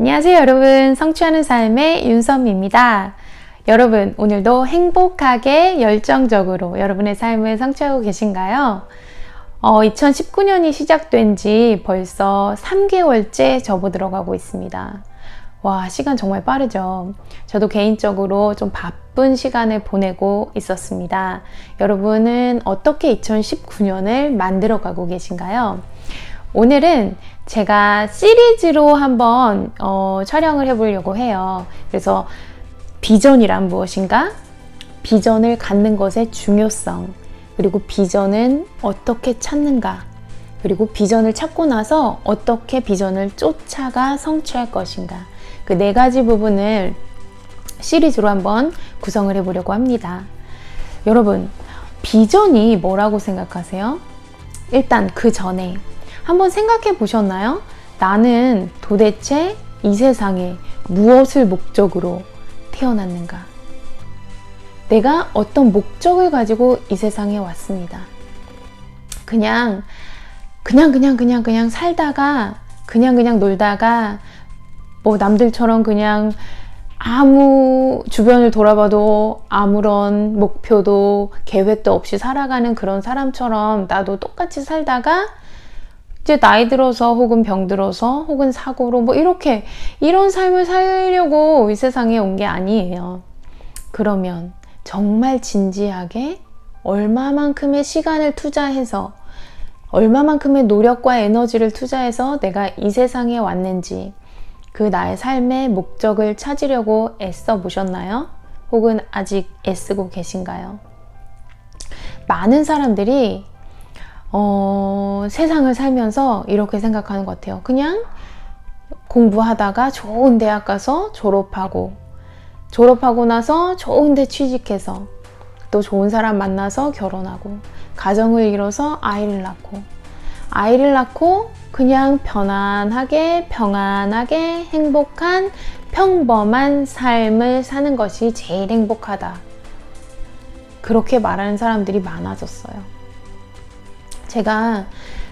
안녕하세요 여러분, 성취하는 삶의 윤선미입니다. 여러분, 오늘도 행복하게 열정적으로 여러분의 삶을 성취하고 계신가요? 2019년이 시작된 지 벌써 3개월째 접어들어가고 있습니다. 와, 시간 정말 빠르죠. 저도 개인적으로 좀 바쁜 시간을 보내고 있었습니다. 여러분은 어떻게 2019년을 만들어가고 계신가요? 오늘은 제가 시리즈로 한번 촬영을 해보려고 해요. 그래서 비전이란 무엇인가? 비전을 갖는 것의 중요성, 그리고 비전은 어떻게 찾는가? 그리고 비전을 찾고 나서 어떻게 비전을 쫓아가 성취할 것인가? 그 4가지 부분을 시리즈로 한번 구성을 해보려고 합니다. 여러분, 비전이 뭐라고 생각하세요? 일단 그 전에 한번 생각해 보셨나요? 나는 도대체 이 세상에 무엇을 목적으로 태어났는가? 내가 어떤 목적을 가지고 이 세상에 왔습니다. 그냥 살다가 그냥 놀다가 뭐 남들처럼 그냥 아무 주변을 돌아봐도 아무런 목표도 계획도 없이 살아가는 그런 사람처럼 나도 똑같이 살다가 이제 나이 들어서 혹은 병 들어서 혹은 사고로 뭐 이렇게 이런 삶을 살려고 이 세상에 온 게 아니에요. 그러면 정말 진지하게 얼마만큼의 시간을 투자해서 얼마만큼의 노력과 에너지를 투자해서 내가 이 세상에 왔는지 그 나의 삶의 목적을 찾으려고 애써 보셨나요? 혹은 아직 애쓰고 계신가요? 많은 사람들이 세상을 살면서 이렇게 생각하는 것 같아요. 그냥 공부하다가 좋은 대학 가서 졸업하고 나서 좋은 데 취직해서 또 좋은 사람 만나서 결혼하고 가정을 이뤄서 아이를 낳고 그냥 편안하게 행복한 평범한 삶을 사는 것이 제일 행복하다. 그렇게 말하는 사람들이 많아졌어요. 제가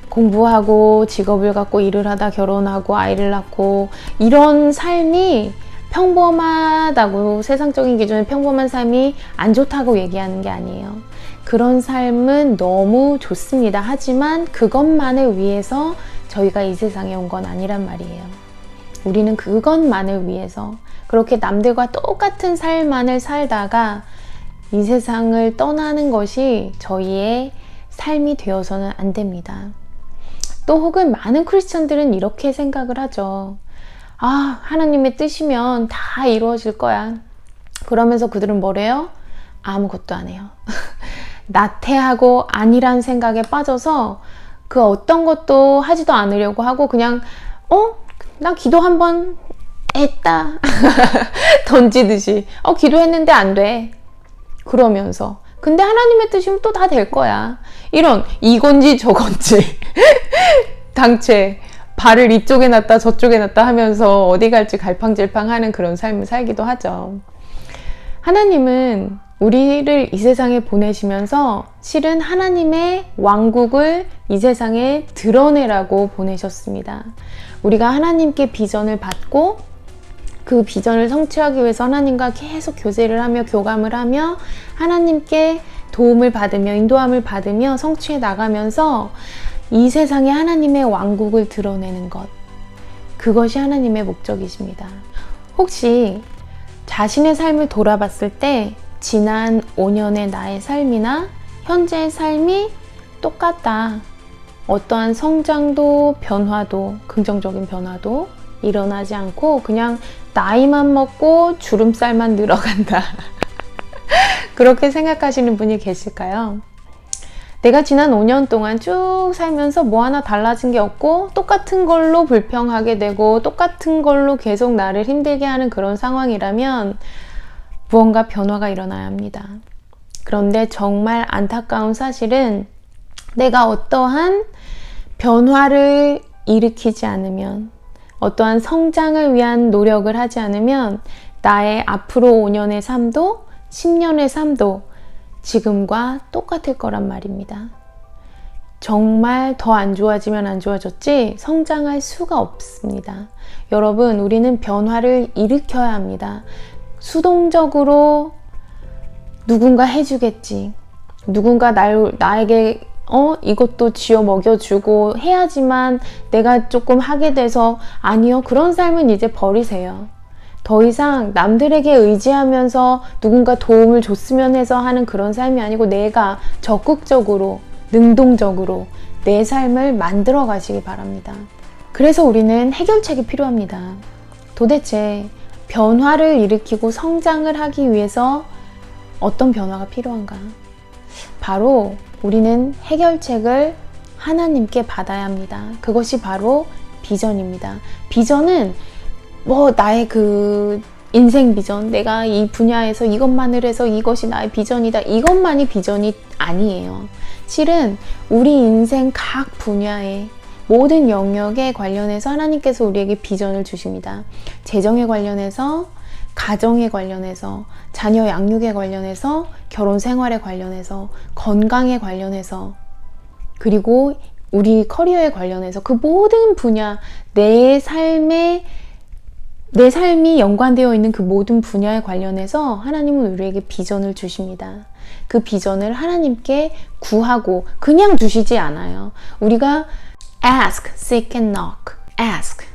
공부하고 직업을 갖고 일을 하다 결혼하고 아이를 낳고 이런 삶이 평범하다고, 세상적인 기준의 평범한 삶이 안 좋다고 얘기하는 게 아니에요. 그런 삶은 너무 좋습니다. 하지만 그것만을 위해서 저희가 이 세상에 온 건 아니란 말이에요. 우리는 그것만을 위해서 그렇게 남들과 똑같은 삶만을 살다가 이 세상을 떠나는 것이 저희의 삶이 되어서는 안 됩니다. 또 혹은 많은 크리스천들은 이렇게 생각을 하죠. 아, 하나님의 뜻이면 다 이루어질 거야. 그러면서 그들은 뭐래요? 아무것도 안 해요. 나태하고 아니란 생각에 빠져서 그 어떤 것도 하지도 않으려고 하고 그냥 나 기도 한번 했다 던지듯이 기도했는데 안 돼. 그러면서 근데 하나님의 뜻이면 또 다 될 거야. 이런 이건지 저건지 당최 발을 이쪽에 놨다 저쪽에 놨다 하면서 어디 갈지 갈팡질팡하는 그런 삶을 살기도 하죠. 하나님은 우리를 이 세상에 보내시면서 실은 하나님의 왕국을 이 세상에 드러내라고 보내셨습니다. 우리가 하나님께 비전을 받고 그 비전을 성취하기 위해서 하나님과 계속 교제를 하며 교감을 하며 하나님께 도움을 받으며 인도함을 받으며 성취해 나가면서 이 세상에 하나님의 왕국을 드러내는 것, 그것이 하나님의 목적이십니다. 혹시 자신의 삶을 돌아봤을 때 지난 5년의 나의 삶이나 현재의 삶이 똑같다. 어떠한 성장도 변화도 긍정적인 변화도 일어나지 않고 그냥 나이만 먹고 주름살만 늘어간다. 그렇게 생각하시는 분이 계실까요? 내가 지난 5년 동안 쭉 살면서 뭐 하나 달라진 게 없고 똑같은 걸로 불평하게 되고 똑같은 걸로 계속 나를 힘들게 하는 그런 상황이라면 무언가 변화가 일어나야 합니다. 그런데 정말 안타까운 사실은 내가 어떠한 변화를 일으키지 않으면, 어떠한 성장을 위한 노력을 하지 않으면 나의 앞으로 5년의 삶도 10년의 삶도 지금과 똑같을 거란 말입니다. 정말 더 안 좋아지면 안 좋아졌지 성장할 수가 없습니다. 여러분, 우리는 변화를 일으켜야 합니다. 수동적으로 누군가 해주겠지. 누군가 나에게 이것도 쥐어 먹여주고 해야지만 내가 조금 하게 돼서 아니요. 그런 삶은 이제 버리세요. 더 이상 남들에게 의지하면서 누군가 도움을 줬으면 해서 하는 그런 삶이 아니고 내가 적극적으로 능동적으로 내 삶을 만들어 가시기 바랍니다. 그래서 우리는 해결책이 필요합니다. 도대체 변화를 일으키고 성장을 하기 위해서 어떤 변화가 필요한가? 바로 우리는 해결책을 하나님께 받아야 합니다. 그것이 바로 비전입니다. 비전은 나의 그 인생 비전, 내가 이 분야에서 이것만을 해서 이것이 나의 비전이다. 이것만이 비전이 아니에요. 실은 우리 인생 각 분야의 모든 영역에 관련해서 하나님께서 우리에게 비전을 주십니다. 재정에 관련해서, 가정에 관련해서, 자녀 양육에 관련해서, 결혼 생활에 관련해서, 건강에 관련해서, 그리고 우리 커리어에 관련해서 그 모든 분야, 내 삶이 연관되어 있는 그 모든 분야에 관련해서 하나님은 우리에게 비전을 주십니다. 그 비전을 하나님께 구하고 그냥 주시지 않아요. 우리가 ask, seek and knock. ask,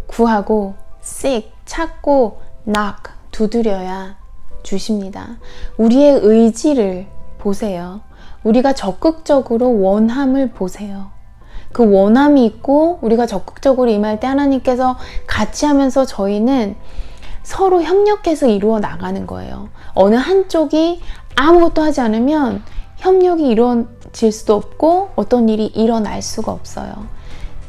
구하고, seek, 찾고, knock, 두드려야 주십니다. 우리의 의지를 보세요. 우리가 적극적으로 원함을 보세요. 그 원함이 있고 우리가 적극적으로 임할 때 하나님께서 같이 하면서 저희는 서로 협력해서 이루어 나가는 거예요. 어느 한쪽이 아무것도 하지 않으면 협력이 이루어질 수도 없고 어떤 일이 일어날 수가 없어요.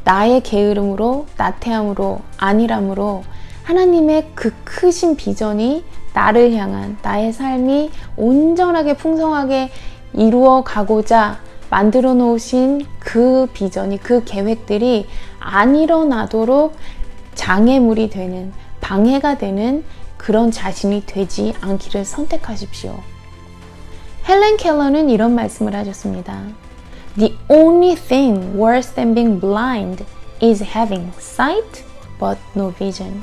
나의 게으름으로, 나태함으로, 안일함으로 하나님의 그 크신 비전이 나를 향한 나의 삶이 온전하게 풍성하게 이루어 가고자 만들어 놓으신 그 비전이, 그 계획들이 안 일어나도록 장애물이 되는, 방해가 되는 그런 자신이 되지 않기를 선택하십시오. 헬렌 켈러는 이런 말씀을 하셨습니다. The only thing worse than being blind is having sight but no vision.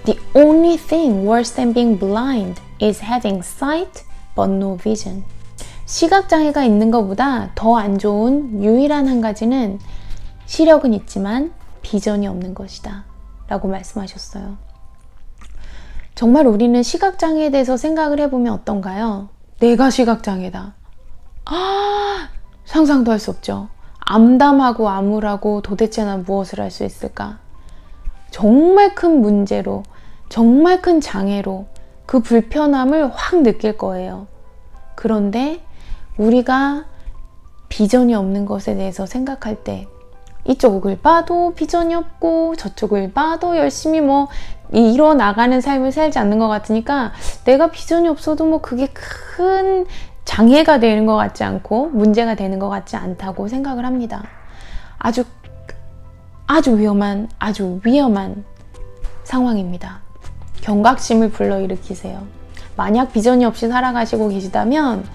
The only thing worse than being blind is having sight but no vision. 시각장애가 있는 것보다 더 안 좋은 유일한 한 가지는 시력은 있지만 비전이 없는 것이다 라고 말씀하셨어요. 정말 우리는 시각장애에 대해서 생각을 해보면 어떤가요? 내가 시각장애다. 상상도 할 수 없죠. 암담하고 암울하고 도대체 난 무엇을 할 수 있을까? 정말 큰 문제로, 정말 큰 장애로 그 불편함을 확 느낄 거예요. 그런데 우리가 비전이 없는 것에 대해서 생각할 때 이쪽을 봐도 비전이 없고 저쪽을 봐도 열심히 이뤄나가는 삶을 살지 않는 것 같으니까 내가 비전이 없어도 그게 큰 장애가 되는 것 같지 않고 문제가 되는 것 같지 않다고 생각을 합니다. 아주 위험한 상황입니다. 경각심을 불러일으키세요. 만약 비전이 없이 살아가시고 계시다면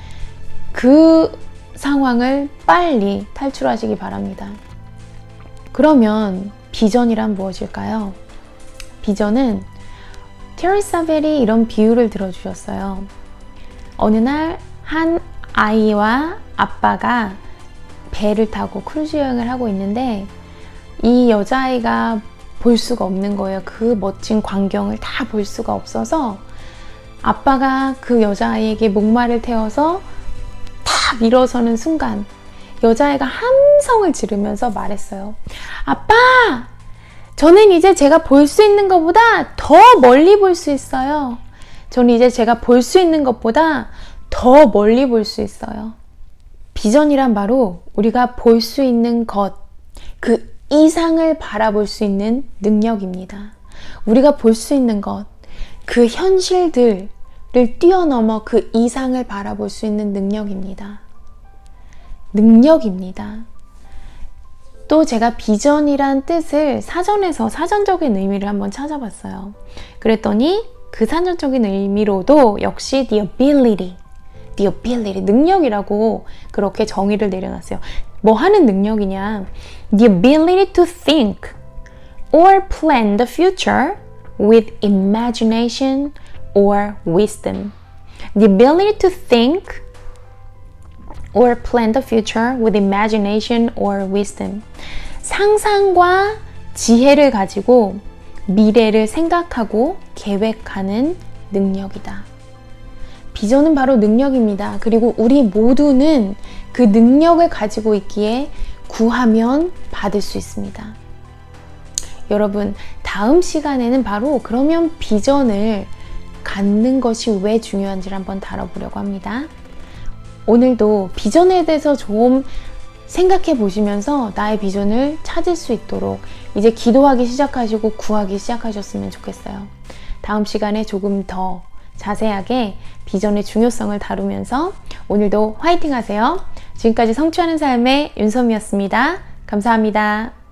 그 상황을 빨리 탈출하시기 바랍니다. 그러면 비전이란 무엇일까요? 비전은 테레사 벨이 이런 비유를 들어주셨어요. 어느 날 한 아이와 아빠가 배를 타고 크루즈 여행을 하고 있는데 이 여자아이가 볼 수가 없는 거예요. 그 멋진 광경을 다 볼 수가 없어서 아빠가 그 여자아이에게 목마를 태워서 탁 일어서는 순간 여자아이가 함성을 지르면서 말했어요. 아빠! 저는 이제 제가 볼 수 있는 것보다 더 멀리 볼 수 있어요. 저는 이제 제가 볼 수 있는 것보다 더 멀리 볼 수 있어요. 비전이란 바로 우리가 볼 수 있는 것, 그 이상을 바라볼 수 있는 능력입니다. 우리가 볼 수 있는 것, 그 현실들을 뛰어넘어 그 이상을 바라볼 수 있는 능력입니다. 또 제가 비전이란 뜻을 사전에서 사전적인 의미를 한번 찾아봤어요. 그랬더니 그 사전적인 의미로도 역시 the ability, the ability, 능력이라고 그렇게 정의를 내려놨어요. 뭐 하는 능력이냐? The ability to think or plan the future with imagination or wisdom. The ability to think or plan the future with imagination or wisdom. 상상과 지혜를 가지고 미래를 생각하고 계획하는 능력이다. 비전은 바로 능력입니다. 그리고 우리 모두는 그 능력을 가지고 있기에 구하면 받을 수 있습니다. 여러분, 다음 시간에는 바로 그러면 비전을 갖는 것이 왜 중요한지를 한번 다뤄보려고 합니다. 오늘도 비전에 대해서 좀 생각해 보시면서 나의 비전을 찾을 수 있도록 이제 기도하기 시작하시고 구하기 시작하셨으면 좋겠어요. 다음 시간에 조금 더 자세하게 비전의 중요성을 다루면서 오늘도 화이팅 하세요. 지금까지 성취하는 삶의 윤섬이었습니다. 감사합니다.